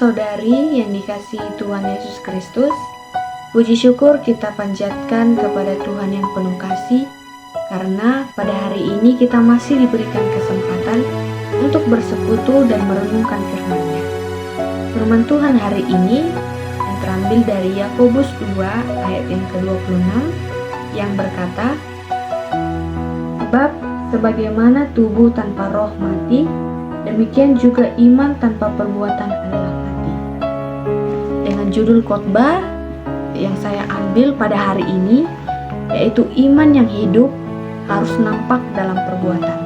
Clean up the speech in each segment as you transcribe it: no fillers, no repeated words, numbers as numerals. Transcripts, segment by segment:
Saudara-saudari yang dikasihi Tuhan Yesus Kristus, puji syukur kita panjatkan kepada Tuhan yang penuh kasih, karena pada hari ini kita masih diberikan kesempatan untuk bersekutu dan merenungkan firman-Nya. Firman Tuhan hari ini yang terambil dari Yakobus 2 ayat yang ke-26 yang berkata, "Sebab sebagaimana tubuh tanpa roh mati, demikian juga iman tanpa perbuatan adalah mati." Dengan judul khotbah yang saya ambil pada hari ini, yaitu iman yang hidup harus nampak dalam perbuatan.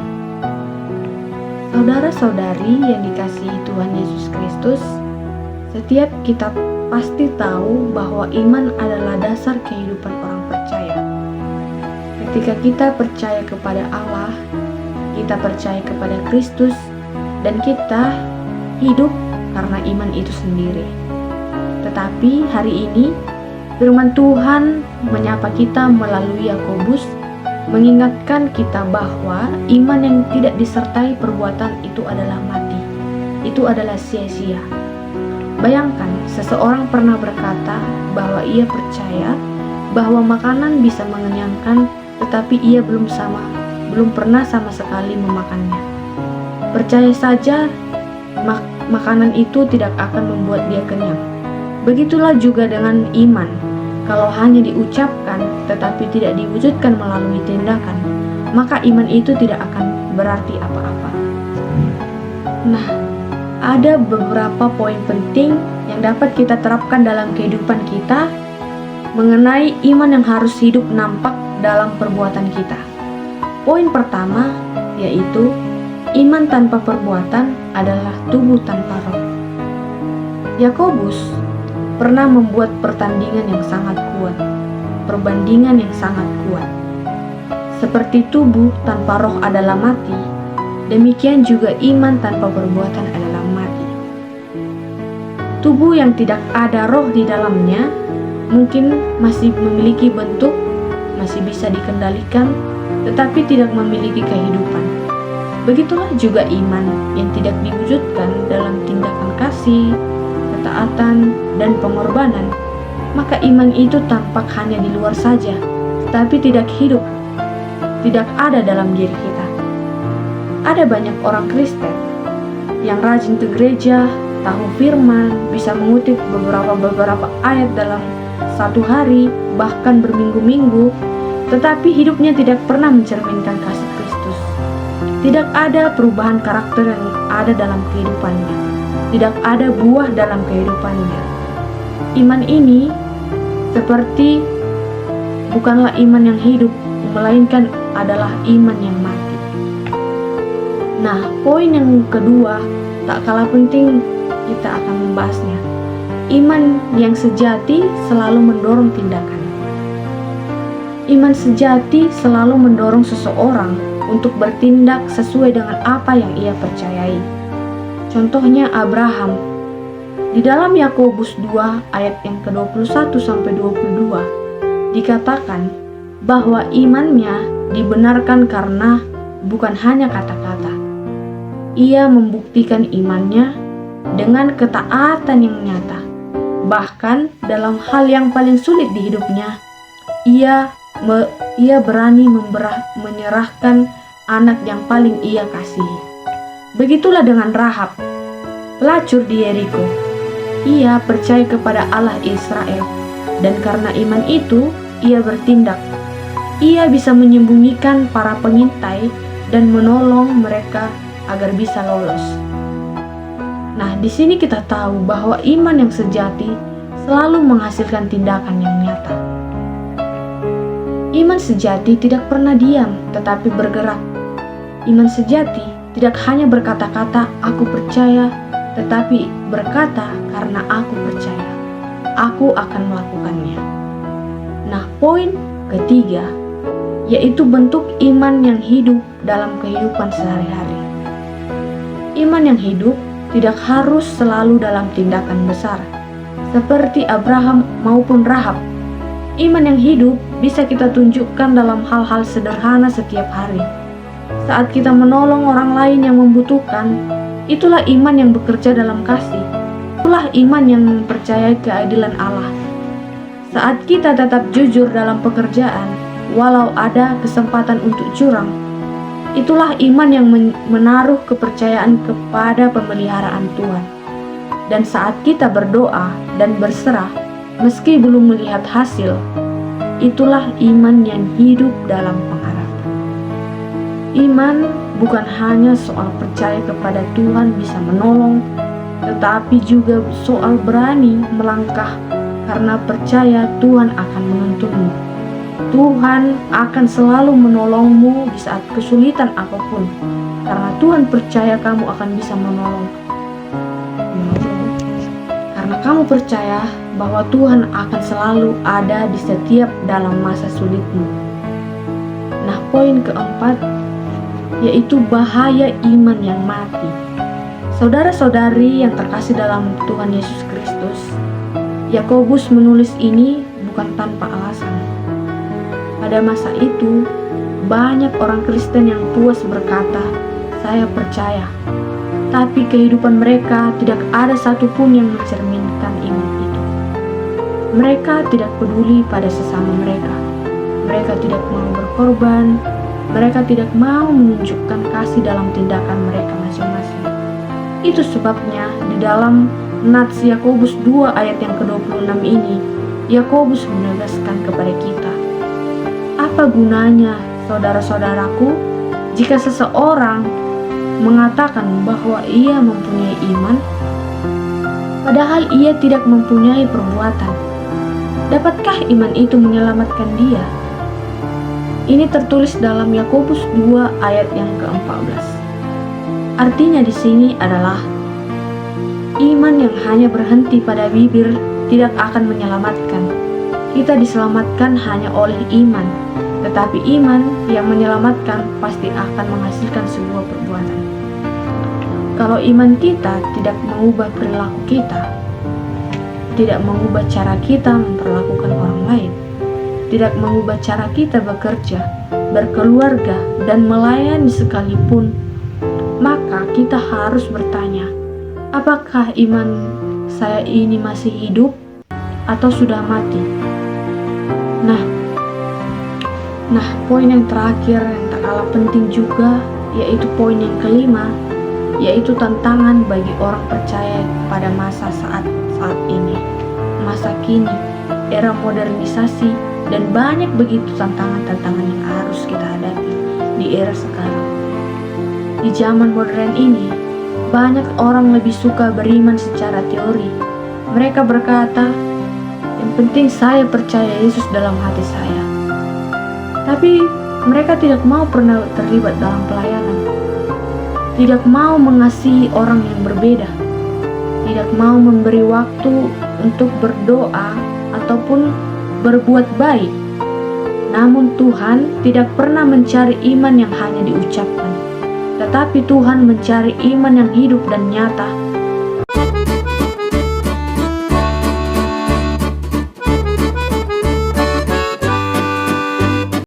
Saudara-saudari yang dikasihi Tuhan Yesus Kristus, setiap kita pasti tahu bahwa iman adalah dasar kehidupan orang percaya. Ketika kita percaya kepada Allah, kita percaya kepada Kristus, dan kita hidup karena iman itu sendiri. Tetapi hari ini firman Tuhan menyapa kita melalui Yakobus, mengingatkan kita bahwa iman yang tidak disertai perbuatan itu adalah mati. Itu adalah sia-sia. Bayangkan seseorang pernah berkata bahwa ia percaya bahwa makanan bisa mengenyangkan, tetapi ia belum pernah sama sekali memakannya. Percaya saja makanan itu tidak akan membuat dia kenyang. Begitulah juga dengan iman. Kalau hanya diucapkan tetapi tidak diwujudkan melalui tindakan, maka iman itu tidak akan berarti apa-apa. Nah, ada beberapa poin penting yang dapat kita terapkan dalam kehidupan kita mengenai iman yang harus hidup nampak dalam perbuatan kita. Poin pertama yaitu iman tanpa perbuatan adalah tubuh tanpa roh. Yakobus pernah membuat pertandingan yang sangat kuat, perbandingan yang sangat kuat. Seperti tubuh tanpa roh adalah mati, demikian juga iman tanpa perbuatan adalah mati. Tubuh yang tidak ada roh di dalamnya mungkin masih memiliki bentuk, masih bisa dikendalikan, tetapi tidak memiliki kehidupan. Begitulah juga iman yang tidak diwujudkan dalam tindakan kasih, ketaatan, dan pengorbanan. Maka iman itu tampak hanya di luar saja, tapi tidak hidup, tidak ada dalam diri kita. Ada banyak orang Kristen yang rajin ke gereja, tahu firman, bisa mengutip beberapa ayat dalam satu hari, bahkan berminggu-minggu, tetapi hidupnya tidak pernah mencerminkan kasih Kristus. Tidak ada perubahan karakter yang ada dalam kehidupannya. Tidak ada buah dalam kehidupannya. Iman ini seperti bukanlah iman yang hidup, melainkan adalah iman yang mati. Nah, poin yang kedua tak kalah penting kita akan membahasnya. Iman yang sejati selalu mendorong tindakan. Iman sejati selalu mendorong seseorang untuk bertindak sesuai dengan apa yang ia percayai. Contohnya Abraham. Di dalam Yakobus 2 ayat yang ke-21 sampai 22 dikatakan bahwa imannya dibenarkan karena bukan hanya kata-kata. Ia membuktikan imannya dengan ketaatan yang nyata. Bahkan dalam hal yang paling sulit di hidupnya, ia berani menyerahkan anak yang paling ia kasihi. Begitulah dengan Rahab, pelacur di Yeriko. Ia percaya kepada Allah Israel, dan karena iman itu, ia bertindak. Ia bisa menyembunyikan para pengintai dan menolong mereka agar bisa lolos. Nah, di sini kita tahu bahwa iman yang sejati selalu menghasilkan tindakan yang nyata. Iman sejati tidak pernah diam, tetapi bergerak. Iman sejati tidak hanya berkata-kata, "Aku percaya," tetapi berkata, "Karena aku percaya, aku akan melakukannya." Nah, poin ketiga yaitu bentuk iman yang hidup dalam kehidupan sehari-hari. Iman yang hidup tidak harus selalu dalam tindakan besar, seperti Abraham maupun Rahab. Iman yang hidup bisa kita tunjukkan dalam hal-hal sederhana setiap hari. Saat kita menolong orang lain yang membutuhkan, itulah iman yang bekerja dalam kasih. Itulah iman yang mempercayai keadilan Allah. Saat kita tetap jujur dalam pekerjaan, walau ada kesempatan untuk curang, itulah iman yang menaruh kepercayaan kepada pemeliharaan Tuhan. Dan saat kita berdoa dan berserah, meski belum melihat hasil, itulah iman yang hidup dalam pengharapan. Iman bukan hanya soal percaya kepada Tuhan bisa menolong, tetapi juga soal berani melangkah karena percaya Tuhan akan menuntunmu. Tuhan akan selalu menolongmu di saat kesulitan apapun, karena Tuhan percaya kamu akan bisa menolong. Karena kamu percaya bahwa Tuhan akan selalu ada di setiap dalam masa sulitmu. Nah, poin keempat yaitu bahaya iman yang mati. Saudara-saudari yang terkasih dalam Tuhan Yesus Kristus, Yakobus menulis ini bukan tanpa alasan. Pada masa itu, banyak orang Kristen yang puas berkata, "Saya percaya," tapi kehidupan mereka tidak ada satupun yang mencerminkan iman itu. Mereka tidak peduli pada sesama mereka. Mereka tidak mau berkorban. Mereka tidak mau menunjukkan kasih dalam tindakan mereka masing-masing. Itu sebabnya di dalam Nats Yakobus 2 ayat yang ke-26 ini, Yakobus menegaskan kepada kita, apa gunanya, saudara-saudaraku, jika seseorang mengatakan bahwa ia mempunyai iman, padahal ia tidak mempunyai perbuatan? Dapatkah iman itu menyelamatkan dia? Ini tertulis dalam Yakobus 2 ayat yang ke-14. Artinya di sini adalah iman yang hanya berhenti pada bibir tidak akan menyelamatkan. Kita diselamatkan hanya oleh iman, tetapi iman yang menyelamatkan pasti akan menghasilkan sebuah perbuatan. Kalau iman kita tidak mengubah perilaku kita, tidak mengubah cara kita memperlakukan orang lain, tidak mengubah cara kita bekerja, berkeluarga, dan melayani sekalipun, maka kita harus bertanya, apakah iman saya ini masih hidup atau sudah mati? Nah, poin yang terakhir yang tak kalah penting juga, yaitu poin yang kelima, yaitu tantangan bagi orang percaya pada masa saat ini, masa kini, era modernisasi, dan banyak begitu tantangan-tantangan yang harus kita hadapi di era sekarang. Di zaman modern ini, banyak orang lebih suka beriman secara teori. Mereka berkata, yang penting saya percaya Yesus dalam hati saya. Tapi mereka tidak mau pernah terlibat dalam pelayanan. Tidak mau mengasihi orang yang berbeda. Tidak mau memberi waktu untuk berdoa ataupun berbuat baik. Namun Tuhan tidak pernah mencari iman yang hanya diucapkan, tetapi Tuhan mencari iman yang hidup dan nyata